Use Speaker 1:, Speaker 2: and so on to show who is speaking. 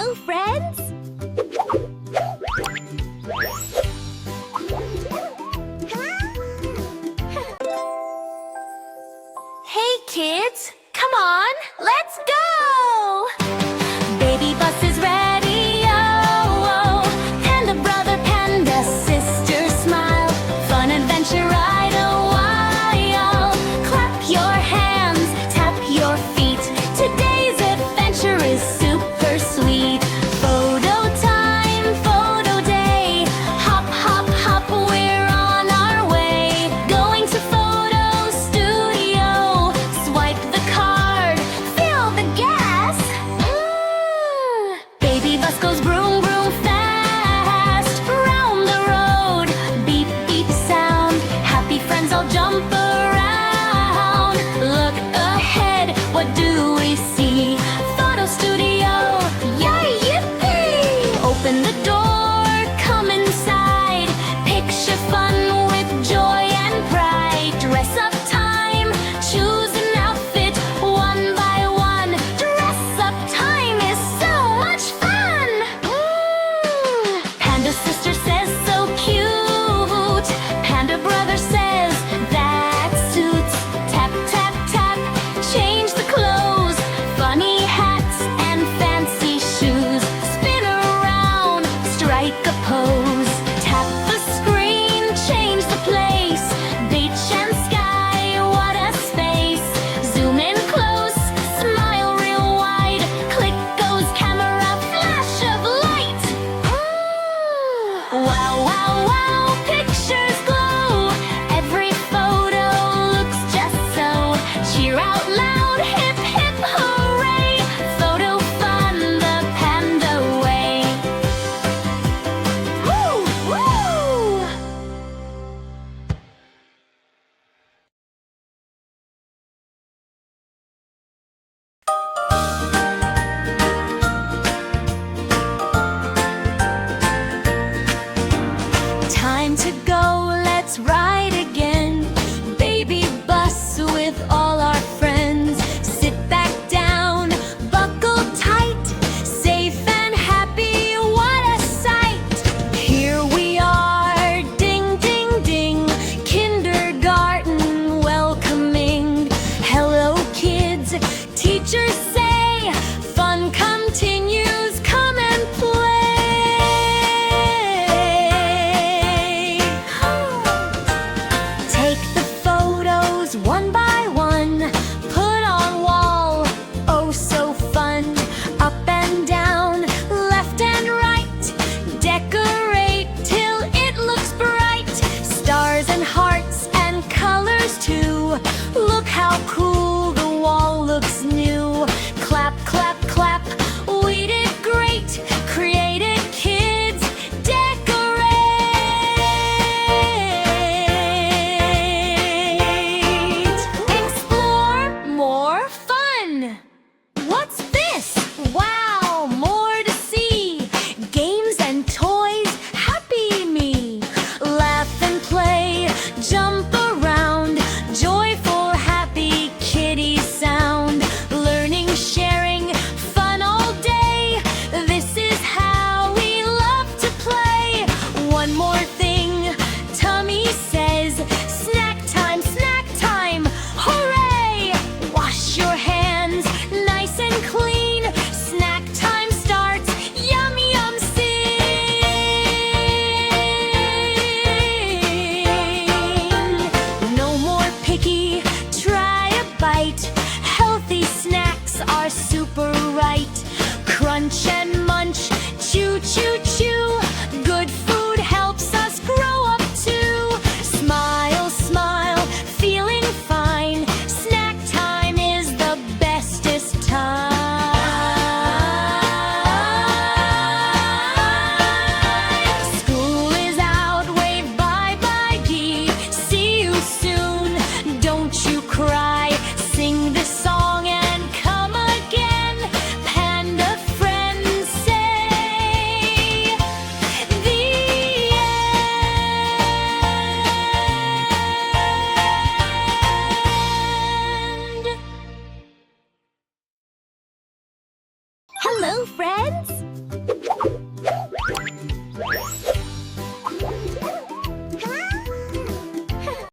Speaker 1: Hello, friends! Hey, kids! Come on, let's go! Baby bus is ready, oh, oh. Panda Brother, Panda Sister, smile. Fun adventure ride a while. Clap your hands, tap your feet. Today's adventure is super sweet. Photo time, photo day. Hop, hop, hop, we're on our way. Going to photo studio. Swipe the card, fill the gas. Baby bus goes broom, broom fast. Round the road, beep, beep sound. Happy friends all jump around. Look ahead, what do we see? Photo studio, yay, yippee! Open the door, come inside. Picture fun with joy and pride. Dress up time, choose an outfit one by one. Dress up time is so much fun! Panda Sister says so cute. Panda Brother says that suits. Tap, tap, tap, change the clothes. Funny hats and fancy shoes. Spin around, strike a pose. Tap the screen, change the place. Beach and sky, what a space. Zoom in close, smile real wide. Click goes camera, flash of light. Wow, wow, wow, pictures glow. Every photo looks just so. Cheer out loud, hip, hip, hooray. Photo fun the Panda way. Woo, woo! Time to go, let's ride again. Baby bus with all our friends. Sit back down, buckle tight. Safe and happy, what a sight. Here we are, ding, ding, ding. Kindergarten welcoming. Hello, kids. Teachers say, fun continues, come and play. Take the photos one by one. Put on wall, oh so fun. Up and down, left and right. Decorate till it looks bright. Stars and hearts and colors too. Look how cool the wall looks new. Clap, clap, clap, we did great. Creative kids, decorate. Explore, more fun. What's this? Wow, more to see. Games and toys, happy me. Laugh and play, jump around. Joyful, happy kitty sound. Learning, sharing, fun all day. This is how we love to play. One more thing, Tummy says, snack time, hooray! Wash your hands, nice and clean. Snack time starts, yum, yum, sing. No more picky, try a bite. Healthy snacks are super right. Crunch and